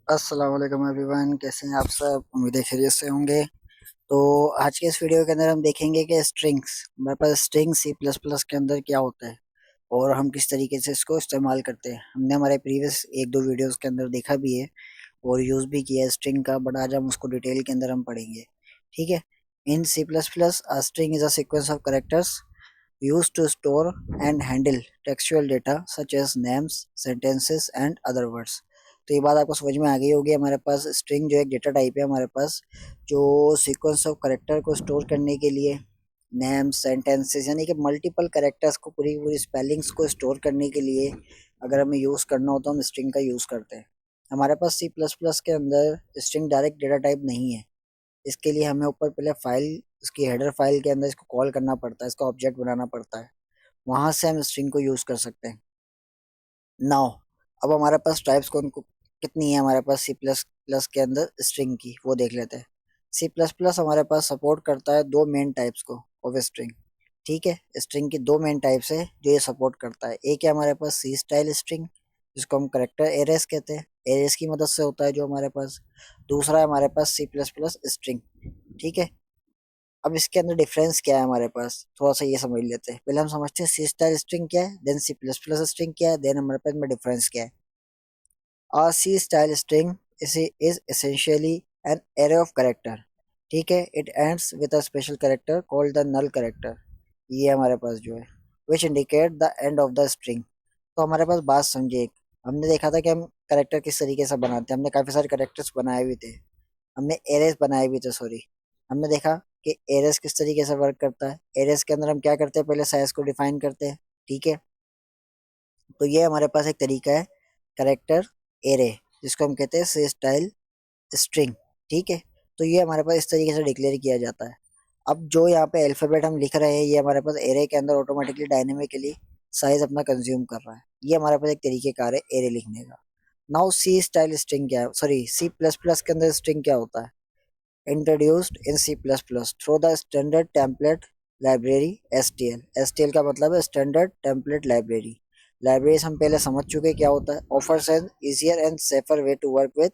अस्सलाम वालेकुम एवरीवन, कैसे हैं आप सब? उम्मीद है खैरियत से होंगे। तो आज के इस वीडियो के अंदर हम देखेंगे कि स्ट्रिंग्स, हमारे पास स्ट्रिंग सी प्लस प्लस के अंदर क्या होता है और हम किस तरीके से इसको इस्तेमाल करते हैं। हमने हमारे प्रीवियस एक दो वीडियोस के अंदर देखा भी है और यूज़ भी किया है स्ट्रिंग का, बट आज हम उसको डिटेल के अंदर हम पढ़ेंगे। ठीक है। In C plus plus a string is a sequence of characters used to store and handle textual data such as names, sentences and other words। तो ये बात आपको समझ में आ गई होगी। हमारे पास स्ट्रिंग जो एक डेटा टाइप है हमारे पास, जो सीक्वेंस ऑफ करेक्टर को स्टोर करने के लिए, नेम सेंटेंसेस यानी कि मल्टीपल करेक्टर्स को पूरी पूरी स्पेलिंग्स को स्टोर करने के लिए अगर हमें यूज़ करना हो तो हम स्ट्रिंग का यूज़ करते हैं। हमारे पास सी प्लस प्लस के अंदर स्ट्रिंग डायरेक्ट डेटा टाइप नहीं है। इसके लिए हमें ऊपर पहले फाइल, उसकी हेडर फाइल के अंदर इसको कॉल करना पड़ता है, इसका ऑब्जेक्ट बनाना पड़ता है, वहां से हम स्ट्रिंग को यूज कर सकते हैं। नाउ अब हमारे पास टाइप्स कौन को कितनी है हमारे पास सी प्लस प्लस के अंदर स्ट्रिंग की, वो देख लेते हैं। सी प्लस प्लस हमारे पास सपोर्ट करता है दो मेन टाइप्स को ऑफ स्ट्रिंग। ठीक है, स्ट्रिंग की दो मेन टाइप्स है जो ये सपोर्ट करता है। एक है हमारे पास सी स्टाइल स्ट्रिंग, जिसको हम करेक्टर एरेस कहते हैं, एरेस की मदद से होता है जो हमारे पास। दूसरा है हमारे पास सी प्लस प्लस स्ट्रिंग। ठीक है। अब इसके अंदर डिफरेंस क्या है हमारे पास, थोड़ा सा ये समझ लेते हैं। पहले हम समझते हैं सी स्टाइल स्ट्रिंग क्या है, then C plus plus string क्या है, देन हमारे पास में डिफरेंस क्या है। A C style string is essentially an array of character। ठीक है, it ends with a special character called the null character। ये हमारे पास जो है which indicate the end of the string। तो हमारे पास बात समझिए, हमने देखा था कि हम करेक्टर किस तरीके से बनाते हैं। हमने काफी सारे करेक्टर्स बनाए हुए थे, हमने एरेस बनाए हुए थे, सॉरी। हमने देखा कि एरेस किस तरीके से वर्क करता है। एरेस के अंदर हम क्या करते हैं, पहले साइज को डिफाइन करते हैं। ठीक है, तो ये हमारे पास एक तरीका है करेक्टर एरे, जिसको हम कहते हैं सी स्टाइल स्ट्रिंग। ठीक है, तो ये हमारे पास इस तरीके से डिक्लेयर किया जाता है। अब जो यहाँ पे अल्फाबेट हम लिख रहे हैं, ये हमारे पास एरे के अंदर ऑटोमेटिकली डायनेमिकली साइज अपना कंज्यूम कर रहा है। ये हमारे पास एक तरीके कार है एरे लिखने का। नाउ सी स्टाइल स्ट्रिंग क्या है, सॉरी सी प्लस प्लस के अंदर स्ट्रिंग क्या होता है। Introduced in C plus plus through the standard template library STL। STL का मतलब है स्टैंडर्ड टेम्पलेट लाइब्रेरी। लाइब्रेरीज हम पहले समझ चुके क्या होता है। Offers an easier and safer way to work with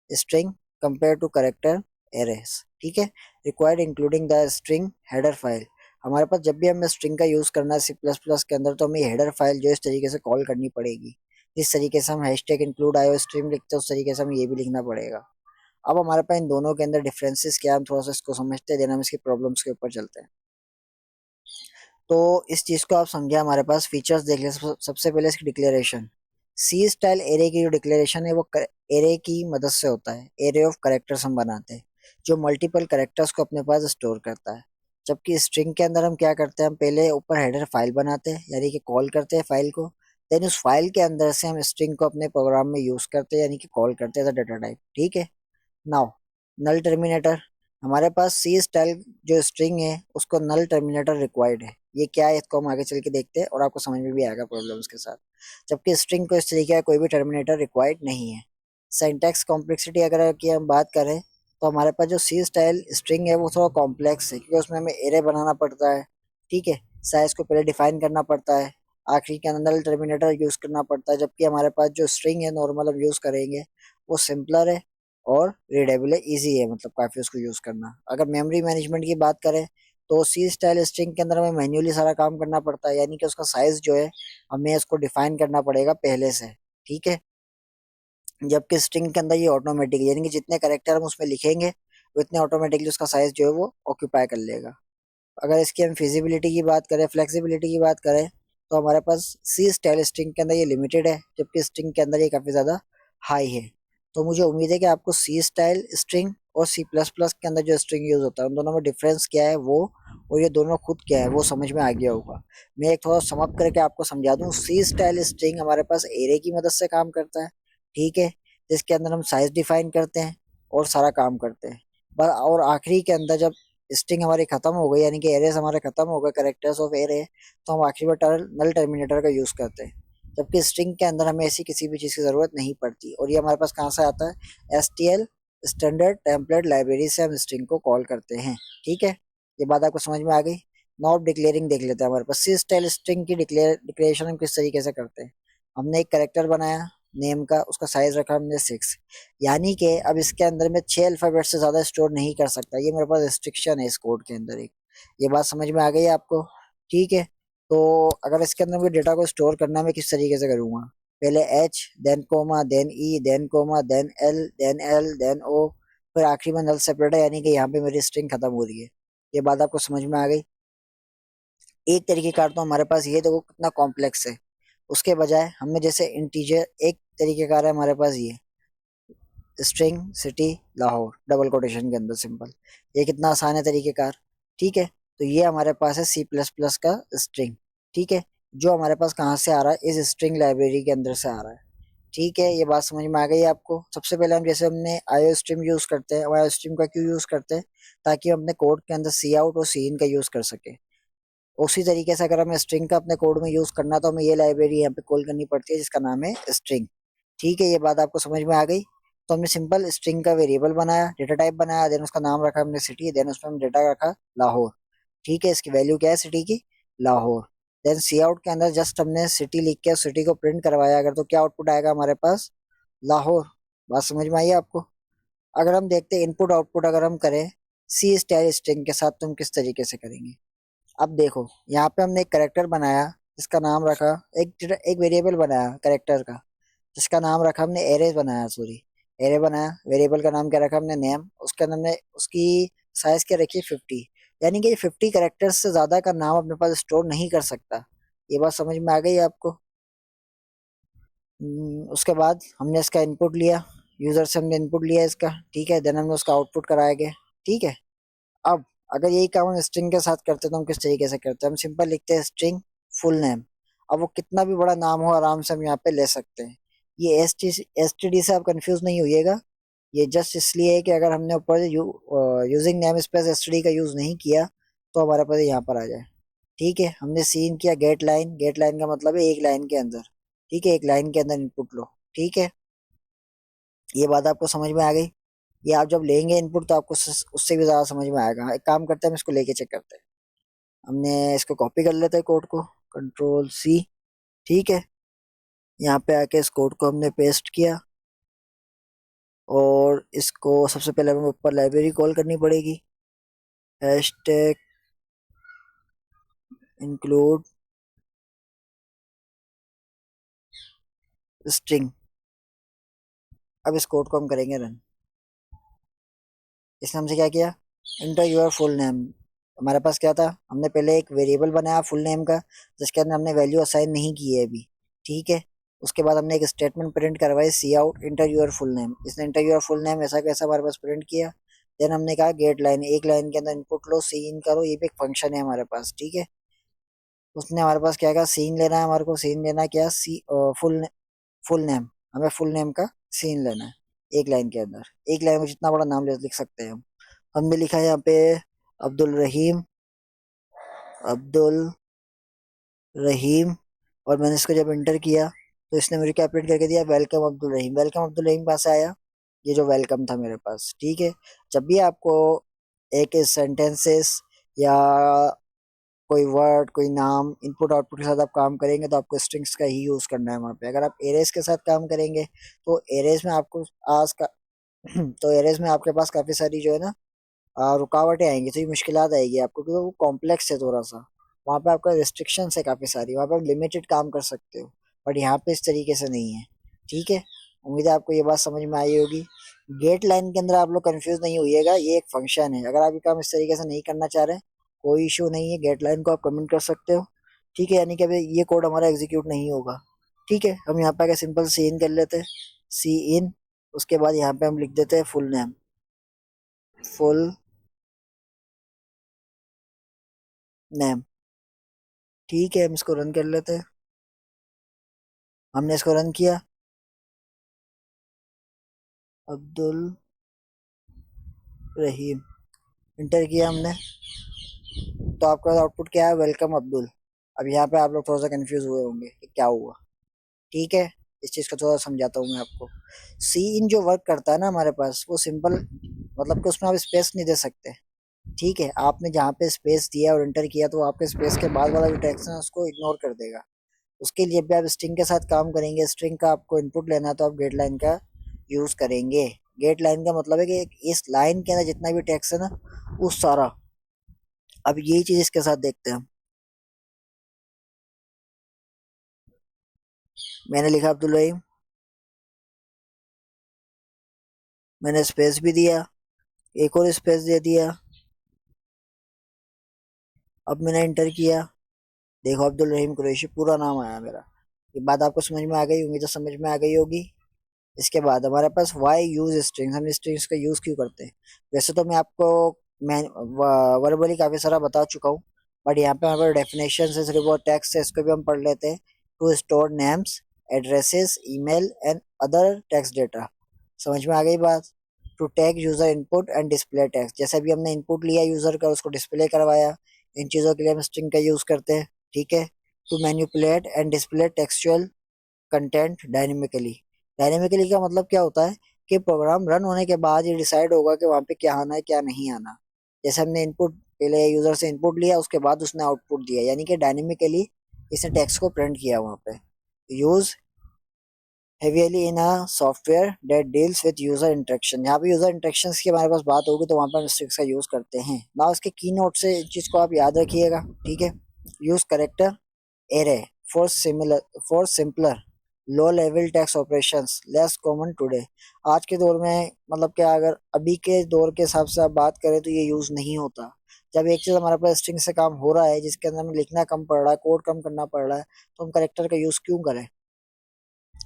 string compare to character arrays. ठीक है, required including the string header file. हमारे पास जब भी हमें स्ट्रिंग का यूज करना है सी प्लस प्लस के अंदर, तो हमें हेडर फाइल जो इस तरीके से कॉल करनी पड़ेगी। जिस तरीके से हम हैशटैग इंक्लूड आयो स्ट्रिंग लिखते हैं, उस तरीके से हमें ये भी लिखना पड़ेगा। अब हमारे पास इन दोनों के अंदर डिफरेंसेस क्या है, हम थोड़ा सा इसको समझते हैं, देन हम इसकी प्रॉब्लम्स के ऊपर चलते हैं। तो इस चीज को आप समझे, हमारे पास फीचर्स देख ले। सबसे पहले इसकी डिक्लेरेशन। सी स्टाइल एरे की जो डिक्लेरेशन है वो एरे की मदद से होता है। एरे ऑफ करेक्टर्स हम बनाते हैं जो मल्टीपल करेक्टर्स को अपने पास स्टोर करता है। जबकि स्ट्रिंग के अंदर हम क्या करते हैं, हम पहले ऊपर हेडर फाइल बनाते हैं, यानी कि कॉल करते हैं फाइल को। देन उस फाइल के अंदर से हम स्ट्रिंग को अपने प्रोग्राम में यूज करते हैं, यानी कि कॉल करते हैं डाटा टाइप। ठीक है। नाउ नल टर्मिनेटर, हमारे पास सी स्टाइल जो स्ट्रिंग है उसको नल टर्मिनेटर रिक्वायर्ड है। ये क्या है इसको हम आगे चल के देखते हैं और आपको समझ में भी आएगा प्रॉब्लम्स के साथ। जबकि स्ट्रिंग को इस तरीके का कोई भी टर्मिनेटर रिक्वायर्ड नहीं है। सिंटैक्स कॉम्प्लेक्सिटी अगर की हम बात करें, तो हमारे पास जो सी स्टाइल स्ट्रिंग है वो थोड़ा कॉम्प्लेक्स है, क्योंकि उसमें हमें एरे बनाना पड़ता है। ठीक है, साइज को पहले डिफाइन करना पड़ता है, आखिरी के अंदर नल टर्मिनेटर यूज करना पड़ता है। जबकि हमारे पास जो स्ट्रिंग है नॉर्मल हम यूज करेंगे, वो सिंपलर है और रीडेबल है, ईजी है, मतलब काफी उसको यूज करना। अगर मेमोरी मैनेजमेंट की बात करें, तो सी स्टाइल स्ट्रिंग के अंदर हमें मैन्युअली सारा काम करना पड़ता है, यानी कि उसका साइज जो है हमें इसको डिफाइन करना पड़ेगा पहले से। ठीक है, जबकि स्ट्रिंग के अंदर ये ऑटोमेटिक, यानी कि जितने करेक्टर हम उसमें लिखेंगे उतने ऑटोमेटिकली उसका साइज जो है वो ऑक्यूपाई कर लेगा। अगर इसकी हम फिजिबिलिटी की बात करें, फ्लेक्सिबिलिटी की बात करें, तो हमारे पास सी स्टाइल स्ट्रिंग के अंदर ये लिमिटेड है, जबकि स्ट्रिंग के अंदर ये काफी ज्यादा हाई है। तो मुझे उम्मीद है कि आपको सी स्टाइल स्ट्रिंग और सी प्लस प्लस के अंदर जो स्ट्रिंग यूज होता है उन दोनों में डिफरेंस क्या है वो, और ये दोनों खुद क्या है वो समझ में आ गया होगा। मैं एक थोड़ा समअप करके आपको समझा दूं। सी स्टाइल स्ट्रिंग हमारे पास एरे की मदद से काम करता है। ठीक है, जिसके अंदर हम साइज डिफाइन करते हैं और सारा काम करते हैं। बस और आखिरी के अंदर जब स्ट्रिंग हमारी खत्म हो गई, यानी कि एरेस हमारे खत्म हो गए, करेक्टर्स ऑफ एरे, तो हम आखिरी में नल टर्मिनेटर का यूज करते हैं। जबकि स्ट्रिंग के अंदर हमें ऐसी किसी भी चीज की जरूरत नहीं पड़ती, और ये हमारे पास कहाँ से आता है, STL स्टैंडर्ड टेम्पलेट लाइब्रेरी से हम स्ट्रिंग को कॉल करते हैं। ठीक है, ये बात आपको समझ में आ गई। नॉट डिक्लेयरिंग देख लेते हैं। हमारे पास सी स्टाइल स्ट्रिंग की डिक्लेरेशन हम किस तरीके से करते हैं। हमने एक करेक्टर बनाया, नेम का, उसका साइज रखा हमने 6। यानी कि अब इसके अंदर मैं 6 अल्फाबेट से ज्यादा स्टोर नहीं कर सकता, ये मेरे पास रिस्ट्रिक्शन है इस कोड के अंदर एक। ये बात समझ में आ गई आपको? ठीक है। तो अगर इसके अंदर मुझे डेटा को स्टोर करना, मैं किस तरीके से करूंगा? पहले एच, देन कोमा, देन ई, देन कोमा, देन ओ, फिर आखिरी में नल सेपरेटर, यानी कि यहाँ पे मेरी स्ट्रिंग खत्म हो रही है। ये बात आपको समझ में आ गई? एक तरीके कार तो हमारे पास ये, देखो कितना कॉम्प्लेक्स है। उसके बजाय हमने जैसे इंटीजर, एक तरीके कार है हमारे पास ये string city Lahore double quotation के अंदर सिंपल। ये कितना आसान है तरीकेकार। ठीक है। तो ये हमारे पास है सी प्लस प्लस का स्ट्रिंग। ठीक है। जो हमारे पास कहाँ से आ रहा है? इस स्ट्रिंग लाइब्रेरी के अंदर से आ रहा है। ठीक है। ये बात समझ में आ गई आपको? सबसे पहले हम जैसे हमने आईओ स्ट्रीम यूज करते हैं, आईओ स्ट्रीम का क्यों यूज करते हैं? ताकि हम अपने कोड के अंदर सी आउट और सी इन का यूज कर सके। उसी तरीके से अगर हमें स्ट्रिंग का अपने कोड में यूज करना, तो हमें ये लाइब्रेरी यहाँ पे कॉल करनी पड़ती है जिसका नाम है स्ट्रिंग। ठीक है। ये बात आपको समझ में आ गई? तो हमने सिंपल स्ट्रिंग का वेरिएबल बनाया, डेटा टाइप बनाया, देन उसका नाम रखा हमने सिटी, देन उसमें हम डेटा रखा लाहौर। ठीक है। इसकी वैल्यू क्या है सिटी की? लाहौर। देन सी आउट के अंदर जस्ट हमने सिटी लिख के सिटी को प्रिंट करवाया, अगर तो क्या आउटपुट आएगा हमारे पास? लाहौर। बात समझ में आई आपको? अगर हम देखते हैं इनपुट आउटपुट अगर हम करें सी स्टाइल स्ट्रिंग के साथ, तो हम किस तरीके से करेंगे? अब देखो, यहाँ पे हमने एक करेक्टर बनाया जिसका नाम रखा, एक वेरिएबल बनाया करेक्टर का जिसका नाम रखा हमने एरे बनाया, सॉरी एरे बनाया। वेरिएबल का नाम क्या रखा हमने? नेम। उसके अंदर हमने उसकी साइज क्या रखी? 50। यानी कि 50 करेक्टर्स से ज्यादा का नाम अपने पास स्टोर नहीं कर सकता। ये बात समझ में आ गई आपको? उसके बाद हमने इसका इनपुट लिया, यूजर से हमने इनपुट लिया इसका। ठीक है। देन हमने उसका आउटपुट कराया गया। ठीक है। अब अगर यही काम हम स्ट्रिंग के साथ करते हैं, तो हम किस तरीके से करते हैं? हम सिंपल लिखते हैं स्ट्रिंग फुल नेम। अब वो कितना भी बड़ा नाम हो, आराम से हम यहाँ पे ले सकते हैं। ये एस टी डी से आप कंफ्यूज नहीं होइएगा। ये जस्ट इसलिए है कि अगर हमने ऊपर यूजिंग नेम स्पेस एसटीडी का यूज नहीं किया, तो हमारे पास यहाँ पर आ जाए। ठीक है। हमने सीन किया गेट लाइन। गेट लाइन का मतलब है एक लाइन के अंदर। ठीक है। एक लाइन के अंदर इनपुट लो। ठीक है। ये बात आपको समझ में आ गई? ये आप जब लेंगे इनपुट, तो आपको उससे भी ज्यादा समझ में आएगा। एक काम करते हैं, हम इसको लेके चेक करते हैं। हमने इसको कॉपी कर लेते हैं कोड को, कंट्रोल सी। ठीक है। यहाँ पे आके इस कोड को हमने पेस्ट किया, और इसको सबसे पहले हमें ऊपर लाइब्रेरी कॉल करनी पड़ेगी, हैशटैग इंक्लूड स्ट्रिंग। अब इस कोड को हम करेंगे रन। इसने हमसे क्या किया? Inter your full name. हमारे पास क्या था? हमने पहले एक वेरिएबल बनाया फुल नेम का, जिसके अंदर हमने वैल्यू असाइन नहीं की है अभी। ठीक है। उसके बाद हमने एक स्टेटमेंट प्रिंट करवाई, cout enter your full name. इसने इंटर योर फुल नेम ऐसा कैसा हमारे पास प्रिंट किया। देन हमने कहा गेट लाइन, एक लाइन के अंदर इनपुट लो, सी इन करो। ये भी एक फंक्शन है हमारे पास। ठीक है। उसने हमारे पास क्या कहा? सीन लेना है हमारे को। सीन लेना क्या? सी फुल फुल नेम। हमें फुल नेम का सीन लेना है एक लाइन के अंदर। एक लाइन में जितना बड़ा नाम लिख सकते हैं हम। हमने लिखा है यहाँ पे अब्दुल रहीम, अब्दुल रहीम। और मैंने इसको जब इंटर किया, तो इसने मुझे क्या प्रिंट करके दिया? वेलकम अब्दुल रहीम। वेलकम अब्दुल रहीम पास आया, ये जो वेलकम था मेरे पास। ठीक है। जब भी आपको एक सेंटेंसेस या कोई वर्ड, कोई नाम इनपुट आउटपुट के साथ आप काम करेंगे, तो आपको स्ट्रिंग्स का ही यूज करना है वहाँ पे। अगर आप एरेज के साथ काम करेंगे, तो एरेज में आपको आज का तो एरेज में आपके पास काफी सारी जो है ना रुकावटें आएंगी, तो ये मुश्किलात आएगी आपको, क्योंकि वो कॉम्प्लेक्स है थोड़ा सा। वहाँ पे आपका रिस्ट्रिक्शन है काफी सारी, वहाँ पे आप लिमिटेड काम कर सकते हो। बट यहाँ पे इस तरीके से नहीं है। ठीक है। उम्मीद है आपको ये बात समझ में आई होगी। गेट लाइन के अंदर आप लोग कंफ्यूज नहीं होइएगा, ये एक फंक्शन है। अगर आप ये काम इस तरीके से नहीं करना चाह रहे हैं, कोई इशू नहीं है, गेट लाइन को आप कमेंट कर सकते हो। ठीक है। यानी कि अभी ये कोड हमारा एग्जीक्यूट नहीं होगा। ठीक है। हम यहाँ पे आके सिंपल सी इन कर लेते हैं, सी इन। उसके बाद यहाँ पे हम लिख देते हैं फुल नेम, फुल नेम। ठीक है। हम इसको रन कर लेते हैं। हमने इसको रन किया, अब्दुल रहीम इंटर किया हमने, तो आपका आउटपुट क्या है? वेलकम अब्दुल। अब यहाँ पे आप लोग थोड़ा सा कंफ्यूज हुए होंगे कि क्या हुआ। ठीक है। इस चीज को थोड़ा समझाता हूँ मैं आपको। सी इन जो वर्क करता है ना हमारे पास, वो सिंपल मतलब कि उसमें आप स्पेस नहीं दे सकते। ठीक है। आपने जहाँ पे स्पेस दिया और इंटर किया, तो आपके स्पेस के बाद वाला जो टेक्स्ट है उसको इग्नोर कर देगा। उसके लिए भी आप स्ट्रिंग के साथ काम करेंगे। स्ट्रिंग का आपको इनपुट लेना है तो आप गेट लाइन का यूज करेंगे। गेट लाइन का मतलब है कि इस लाइन के अंदर जितना भी टेक्स्ट है ना वो सारा। अब यही चीज इसके साथ देखते हैं हम। मैंने लिखा अब्दुल रहीम, मैंने स्पेस भी दिया, एक और स्पेस दे दिया, अब मैंने इंटर किया, देखो अब्दुल रहीम कुरैशी पूरा नाम आया मेरा। ये बात आपको समझ में आ गई होंगी, तो समझ में आ गई होगी। इसके बाद हमारे पास वाई यूज स्ट्रिंग्स, हम स्ट्रिंग्स का यूज क्यों करते हैं। वैसे तो मैं आपको मैं वर्बली काफी सारा बता चुका हूँ, बट यहाँ पे हमारे डेफिनेशन है, सिर्फ वो टेक्स्ट है, इसको भी हम पढ़ लेते हैं। To store names, addresses, email and other text data. समझ में आ गई बात। To take user input and display text, जैसे अभी हमने इनपुट लिया यूजर का, उसको डिस्प्ले करवाया, इन चीजों के लिए हम स्ट्रिंग का यूज करते हैं। ठीक है। To manipulate and display textual content dynamically. Dynamically का मतलब क्या होता है कि प्रोग्राम रन होने के बाद ये डिसाइड होगा कि वहाँ पे क्या आना है क्या नहीं आना। जैसे हमने इनपुट पहले यूजर से इनपुट लिया, उसके बाद उसने आउटपुट दिया, यानी कि डायनेमिकली इसने टेक्स्ट को प्रिंट किया वहाँ पे। Use heavily in a software that deals with user interaction, यहाँ पे यूजर इंटरेक्शन की हमारे पास बात होगी तो वहाँ पर हम स्ट्रिक्स का यूज करते हैं ना। इसके की नोट से इस चीज को आप याद रखिएगा। ठीक है। Use character array for similar for simpler low level tax operations less common today. आज के दौर में मतलब कि अगर अभी के दौर के हिसाब से आप बात करें तो ये यूज नहीं होता। जब एक चीज हमारे पास स्ट्रिंग से काम हो रहा है जिसके अंदर हमें लिखना कम पड़ रहा है, कोड कम करना पड़ रहा है, तो हम करेक्टर का यूज क्यों करें।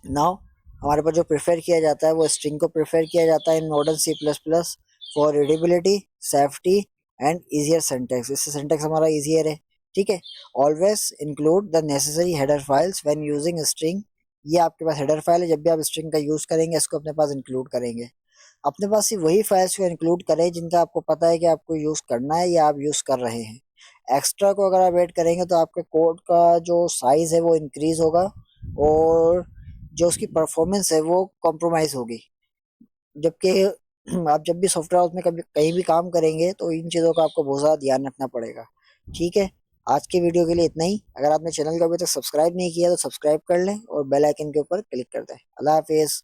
नाउ हमारे पास जो प्रेफर किया जाता है वो स्ट्रिंग को प्रेफर किया जाता है in modern C plus plus for readability, safety and easier syntax. इससे सिंटैक्स हमारा इजियर है। ठीक है। Always include the necessary header files when using string. ये आपके पास हेडर फाइल है, जब भी आप स्ट्रिंग का यूज करेंगे इसको अपने पास इंक्लूड करेंगे। अपने पास सिर्फ वही फाइल्स को इंक्लूड करें जिनका आपको पता है कि आपको यूज करना है या आप यूज कर रहे हैं। एक्स्ट्रा को अगर आप ऐड करेंगे तो आपके कोड का जो साइज है वो इंक्रीज होगा और जो उसकी परफॉर्मेंस है वो कॉम्प्रोमाइज होगी। जबकि आप जब भी सॉफ्टवेयर हाउस में कभी कहीं भी काम करेंगे तो इन चीज़ों का आपको बहुत ज़्यादा ध्यान रखना पड़ेगा। ठीक है। आज के वीडियो के लिए इतना ही। अगर आपने चैनल को अभी तक सब्सक्राइब नहीं किया तो सब्सक्राइब कर लें और बेल आइकन के ऊपर क्लिक कर दें। अल्लाह हाफिज़।